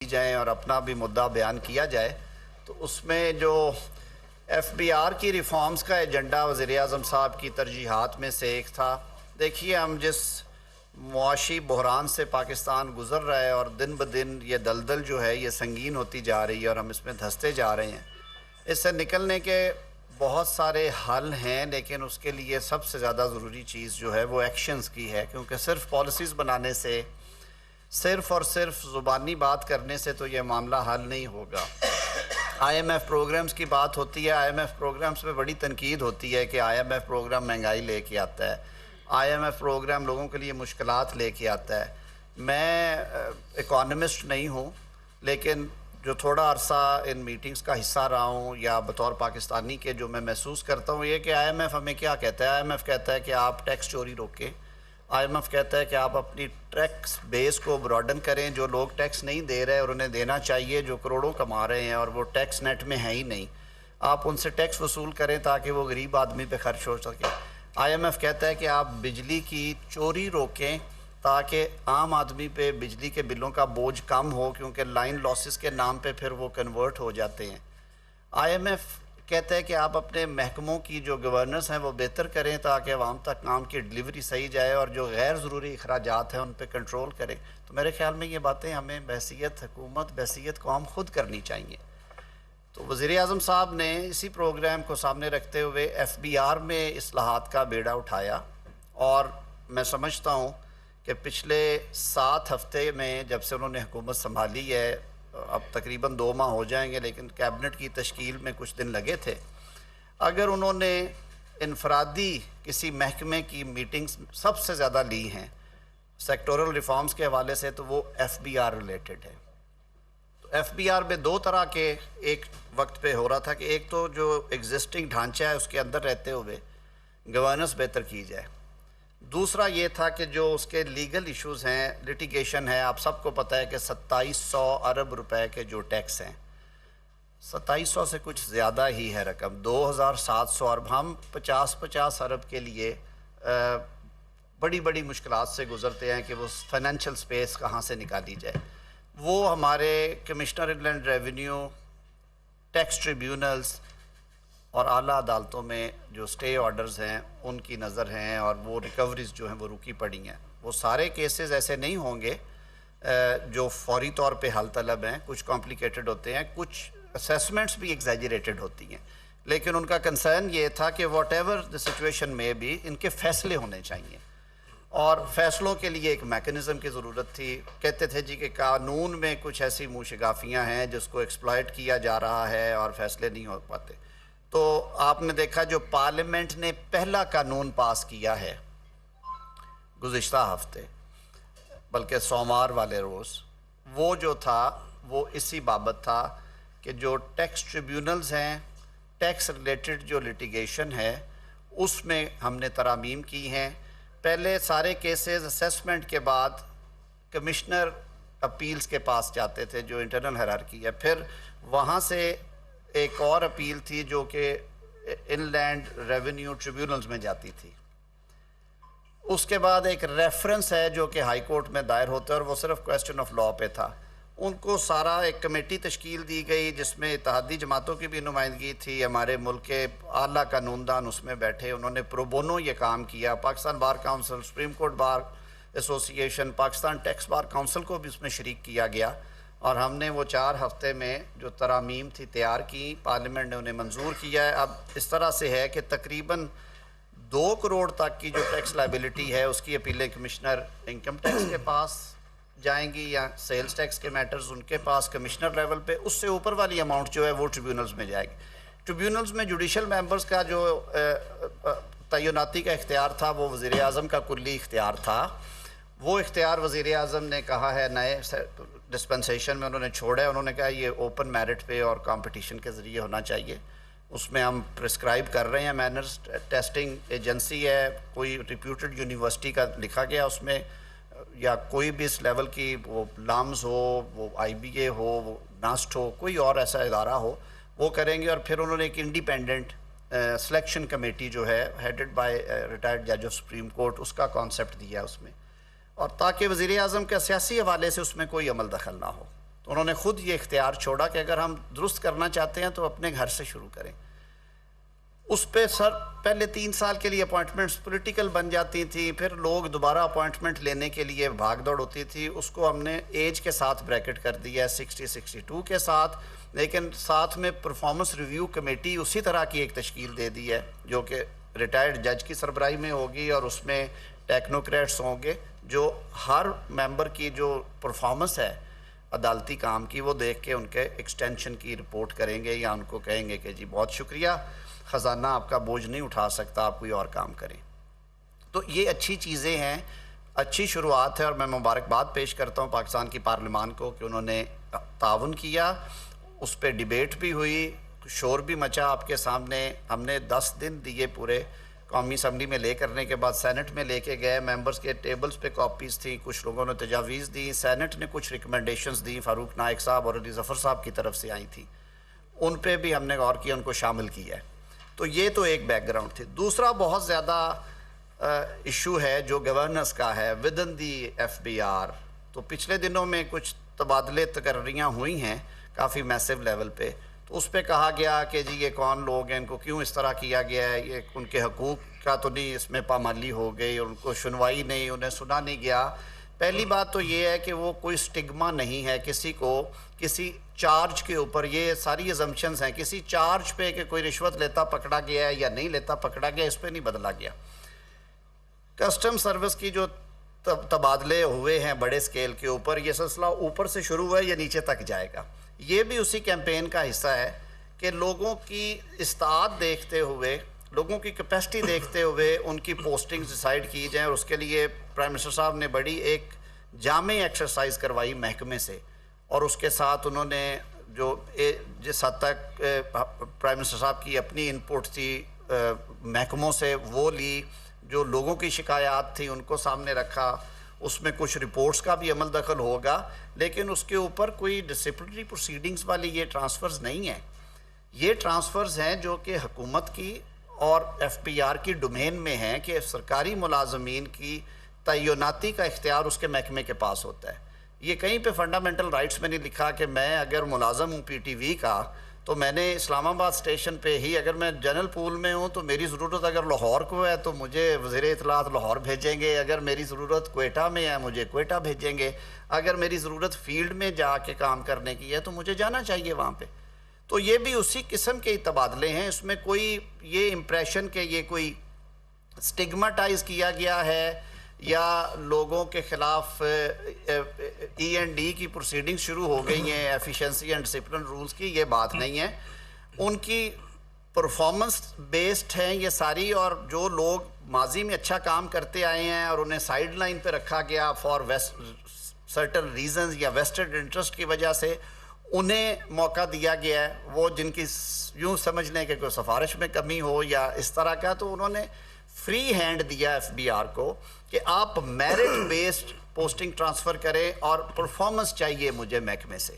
جائیں اور اپنا بھی مدعا بیان کیا جائے تو اس میں جو ایف بی آر کی ریفارمز کا ایجنڈا وزیر اعظم صاحب کی ترجیحات میں سے ایک تھا۔ دیکھیے ہم جس معاشی بحران سے پاکستان گزر رہا ہے اور دن بدن یہ دلدل جو ہے یہ سنگین ہوتی جا رہی ہے اور ہم اس میں دھنستے جا رہے ہیں۔ اس سے نکلنے کے بہت سارے حل ہیں، لیکن اس کے لیے سب سے زیادہ ضروری چیز جو ہے وہ ایکشنز کی ہے، کیونکہ صرف پالیسیز بنانے سے، صرف اور صرف زبانی بات کرنے سے تو یہ معاملہ حل نہیں ہوگا۔ آئی ایم ایف پروگرامز کی بات ہوتی ہے، آئی ایم ایف پروگرامز پہ بڑی تنقید ہوتی ہے کہ آئی ایم ایف پروگرام مہنگائی لے کے آتا ہے، آئی ایم ایف پروگرام لوگوں کے لیے مشکلات لے کے آتا ہے۔ میں اکانومسٹ نہیں ہوں، لیکن جو تھوڑا عرصہ ان میٹنگز کا حصہ رہا ہوں یا بطور پاکستانی کے جو میں محسوس کرتا ہوں یہ کہ آئی ایم ایف ہمیں کیا کہتا ہے۔ آئی ایم ایف کہتا ہے کہ آپ ٹیکس چوری روکیں، آئی ایم ایف کہتا ہے کہ آپ اپنی ٹیکس بیس کو براڈن کریں، جو لوگ ٹیکس نہیں دے رہے اور انہیں دینا چاہیے، جو کروڑوں کما رہے ہیں اور وہ ٹیکس نیٹ میں ہے ہی نہیں، آپ ان سے ٹیکس وصول کریں تاکہ وہ غریب آدمی پہ خرچ ہو سکے۔ آئی ایم ایف کہتا ہے کہ آپ بجلی کی چوری روکیں تاکہ عام آدمی پہ بجلی کے بلوں کا بوجھ کم ہو، کیونکہ لائن لاسز کے نام پہ پھر وہ کنورٹ ہو جاتے ہیں۔ آئی ایم ایف کہتا ہے کہ آپ اپنے محکموں کی جو گورننس ہیں وہ بہتر کریں تاکہ عوام تک کام کی ڈلیوری صحیح جائے اور جو غیر ضروری اخراجات ہیں ان پہ کنٹرول کریں۔ تو میرے خیال میں یہ باتیں ہمیں بحیثیت حکومت، بحیثیت قوم خود کرنی چاہیے۔ تو وزیر اعظم صاحب نے اسی پروگرام کو سامنے رکھتے ہوئے ایف بی آر میں اصلاحات کا بیڑا اٹھایا، اور میں سمجھتا ہوں کہ پچھلے 7 ہفتے میں جب سے انہوں نے حکومت سنبھالی ہے، اب تقریباً 2 ماہ ہو جائیں گے، لیکن کیبنٹ کی تشکیل میں کچھ دن لگے تھے، اگر انہوں نے انفرادی کسی محکمے کی میٹنگز سب سے زیادہ لی ہیں سیکٹورل ریفارمز کے حوالے سے تو وہ ایف بی آر ریلیٹڈ ہے۔ تو ایف بی آر میں 2 طرح کے ایک وقت پہ ہو رہا تھا کہ ایک تو جو ایگزسٹنگ ڈھانچہ ہے اس کے اندر رہتے ہوئے گورننس بہتر کی جائے، دوسرا یہ تھا کہ جو اس کے لیگل ایشوز ہیں، لٹیگیشن ہے۔ آپ سب کو پتہ ہے کہ 2700 ارب روپے کے جو ٹیکس ہیں، 2700 سے کچھ زیادہ ہی ہے رقم، 2700 ارب، ہم 50 ارب کے لیے بڑی بڑی مشکلات سے گزرتے ہیں کہ وہ فائنینشیل سپیس کہاں سے نکالی جائے۔ وہ ہمارے کمشنر انلینڈ ریونیو، ٹیکس ٹریبیونلز اور اعلیٰ عدالتوں میں جو سٹے آرڈرز ہیں ان کی نظر ہیں، اور وہ ریکوریز جو ہیں وہ رکی پڑی ہیں۔ وہ سارے کیسز ایسے نہیں ہوں گے جو فوری طور پہ حل طلب ہیں، کچھ کمپلیکیٹڈ ہوتے ہیں، کچھ اسیسمنٹس بھی ایگزیجریٹڈ ہوتی ہیں، لیکن ان کا کنسرن یہ تھا کہ واٹ ایور دی سچویشن میں بھی ان کے فیصلے ہونے چاہیے، اور فیصلوں کے لیے ایک میکنزم کی ضرورت تھی۔ کہتے تھے جی کہ قانون میں کچھ ایسی منہ شگافیاں ہیں جس کو ایکسپلائٹ کیا جا رہا ہے اور فیصلے نہیں ہو پاتے۔ تو آپ نے دیکھا جو پارلیمنٹ نے پہلا قانون پاس کیا ہے گزشتہ ہفتے، بلکہ سوموار والے روز، وہ جو تھا وہ اسی بابت تھا کہ جو ٹیکس ٹریبیونلز ہیں، ٹیکس ریلیٹڈ جو لٹیگیشن ہے اس میں ہم نے ترامیم کی ہیں۔ پہلے سارے کیسز اسیسمنٹ کے بعد کمشنر اپیلز کے پاس جاتے تھے جو انٹرنل ہیرارکی ہے، پھر وہاں سے ایک اور اپیل تھی جو کہ ان لینڈ ریونیو ٹریبیونلز میں جاتی تھی، اس کے بعد ایک ریفرنس ہے جو کہ ہائی کورٹ میں دائر ہوتا ہے اور وہ صرف کویسچن آف لا پہ تھا۔ ان کو سارا ایک کمیٹی تشکیل دی گئی جس میں اتحادی جماعتوں کی بھی نمائندگی تھی، ہمارے ملک کے اعلیٰ قانون دان اس میں بیٹھے، انہوں نے پرو بونو یہ کام کیا۔ Pakistan bar council, supreme court bar ایسوسی ایشن، پاکستان ٹیکس بار کونسل کو بھی اس میں شریک کیا گیا، اور ہم نے وہ 4 ہفتے میں جو ترامیم تھی تیار کی، پارلیمنٹ نے انہیں منظور کیا ہے۔ اب اس طرح سے ہے کہ تقریباً 2 کروڑ تک کی جو ٹیکس لائبلٹی ہے اس کی اپیلیں کمشنر انکم ٹیکس کے پاس جائیں گی، یا سیلز ٹیکس کے میٹرز ان کے پاس کمشنر لیول پہ، اس سے اوپر والی اماؤنٹ جو ہے وہ ٹریبیونلز میں جائے گی۔ ٹریبیونلز میں جوڈیشل ممبرز کا جو تعیناتی کا اختیار تھا وہ وزیر اعظم کا کلی اختیار تھا، وہ اختیار وزیر اعظم نے کہا ہے نئے ڈسپنسیشن میں انہوں نے چھوڑا ہے، انہوں نے کہا یہ اوپن میرٹ پہ اور کمپٹیشن کے ذریعے ہونا چاہیے۔ اس میں ہم پرسکرائب کر رہے ہیں مینرز، ٹیسٹنگ ایجنسی ہے، کوئی ریپیوٹڈ یونیورسٹی کا لکھا گیا اس میں، یا کوئی بھی اس لیول کی، وہ لامز ہو، وہ آئی بی اے ہو، وہ ناسٹ ہو، کوئی اور ایسا ادارہ ہو، وہ کریں گے۔ اور پھر انہوں نے ایک انڈیپینڈنٹ سلیکشن کمیٹی جو ہے ہیڈڈ بائی ریٹائرڈ جج آف سپریم کورٹ، اس کا کانسیپٹ دیا اس میں، اور تاکہ وزیر اعظم کے سیاسی حوالے سے اس میں کوئی عمل دخل نہ ہو۔ تو انہوں نے خود یہ اختیار چھوڑا کہ اگر ہم درست کرنا چاہتے ہیں تو اپنے گھر سے شروع کریں. اس پہ سر پہلے 3 سال کے لیے اپوائنٹمنٹس پولیٹیکل بن جاتی تھیں, پھر لوگ دوبارہ اپوائنٹمنٹ لینے کے لیے بھاگ دوڑ ہوتی تھی. اس کو ہم نے ایج کے ساتھ بریکٹ کر دیا ہے 60-62 کے ساتھ, لیکن ساتھ میں پرفارمنس ریویو کمیٹی اسی طرح کی ایک تشکیل دے دی ہے جو کہ ریٹائرڈ جج کی سربراہی میں ہوگی, اور اس میں ٹیکنوکریٹس ہوں گے جو ہر ممبر کی جو پرفارمنس ہے عدالتی کام کی وہ دیکھ کے ان کے ایکسٹینشن کی رپورٹ کریں گے, یا ان کو کہیں گے کہ جی بہت شکریہ, خزانہ آپ کا بوجھ نہیں اٹھا سکتا, آپ کوئی اور کام کریں. تو یہ اچھی چیزیں ہیں, اچھی شروعات ہے, اور میں مبارکباد پیش کرتا ہوں پاکستان کی پارلیمان کو کہ انہوں نے تعاون کیا. اس پہ ڈیبیٹ بھی ہوئی, شور بھی مچا آپ کے سامنے. ہم نے 10 دن دیے پورے قومی اسمبلی میں لے کرنے کے بعد سینٹ میں لے کے گئے, ممبرز کے ٹیبلز پہ کاپیز تھیں, کچھ لوگوں نے تجاویز دی, سینٹ نے کچھ ریکمنڈیشنز دی, فاروق نائک صاحب اور علی ظفر صاحب کی طرف سے آئی تھیں, ان پہ بھی ہم نے غور کیا, ان کو شامل کیا ہے. تو یہ تو ایک بیک گراؤنڈ تھی. دوسرا بہت زیادہ ایشو ہے جو گورننس کا ہے ودن دی FBR. تو پچھلے دنوں میں کچھ تبادلے تقرریاں ہوئی ہیں کافی میسیو لیول پہ, تو اس پہ کہا گیا کہ جی یہ کون لوگ ہیں, ان کو کیوں اس طرح کیا گیا ہے, یہ ان کے حقوق کا تو نہیں اس میں پامالی ہو گئی, اور ان کو سنوائی نہیں, انہیں سنا نہیں گیا. پہلی بات تو یہ ہے کہ وہ کوئی سٹگما نہیں ہے کسی کو کسی چارج کے اوپر, یہ ساری ازمپشنز ہیں کسی چارج پہ کہ کوئی رشوت لیتا پکڑا گیا ہے یا نہیں لیتا پکڑا گیا, اس پہ نہیں بدلا گیا. کسٹم سروس کی جو تبادلے ہوئے ہیں بڑے سکیل کے اوپر, یہ سلسلہ اوپر سے شروع ہوا ہے, یہ نیچے تک جائے گا. یہ بھی اسی کیمپین کا حصہ ہے کہ لوگوں کی استعداد دیکھتے ہوئے, لوگوں کی کیپیسٹی دیکھتے ہوئے ان کی پوسٹنگز ڈیسائیڈ کی جائیں, اور اس کے لیے پرائم منسٹر صاحب نے بڑی ایک جامع ایکسرسائز کروائی محکمے سے, اور اس کے ساتھ انہوں نے جو جس حد تک پرائم منسٹر صاحب کی اپنی انپوٹ تھی محکموں سے وہ لی, جو لوگوں کی شکایات تھی ان کو سامنے رکھا. اس میں کچھ رپورٹس کا بھی عمل دخل ہوگا, لیکن اس کے اوپر کوئی ڈسپلنری پروسیڈنگز والی یہ ٹرانسفرز نہیں ہیں. یہ ٹرانسفرز ہیں جو کہ حکومت کی اور FBR کی ڈومین میں ہیں کہ سرکاری ملازمین کی تعیناتی کا اختیار اس کے محکمے کے پاس ہوتا ہے. یہ کہیں پہ فنڈامنٹل رائٹس میں نہیں لکھا کہ میں اگر ملازم ہوں PTV کا تو میں نے اسلام آباد اسٹیشن پہ ہی, اگر میں جنرل پول میں ہوں تو میری ضرورت اگر لاہور کو ہے تو مجھے وزیر اطلاعات لاہور بھیجیں گے, اگر میری ضرورت کوئٹہ میں ہے مجھے کوئٹہ بھیجیں گے, اگر میری ضرورت فیلڈ میں جا کے کام کرنے کی ہے تو مجھے جانا چاہیے وہاں پہ. تو یہ بھی اسی قسم کے تبادلے ہیں. اس میں کوئی یہ امپریشن کہ یہ کوئی سٹگماٹائز کیا گیا ہے یا لوگوں کے خلاف E&D کی پروسیڈنگ شروع ہو گئی ہیں ایفیشنسی اینڈ ڈسپلن رولز کی, یہ بات نہیں ہے. ان کی پرفارمنس بیسڈ ہیں یہ ساری, اور جو لوگ ماضی میں اچھا کام کرتے آئے ہیں اور انہیں سائیڈ لائن پہ رکھا گیا فار سرٹن ریزنز یا ویسٹڈ انٹرسٹ کی وجہ سے, انہیں موقع دیا گیا ہے. وہ جن کی یوں سمجھ لیں کہ کوئی سفارش میں کمی ہو یا اس طرح کا, تو انہوں نے فری ہینڈ دیا FBR کو کہ آپ میرٹ بیسڈ پوسٹنگ ٹرانسفر کریں اور پرفارمنس چاہیے مجھے محکمے سے.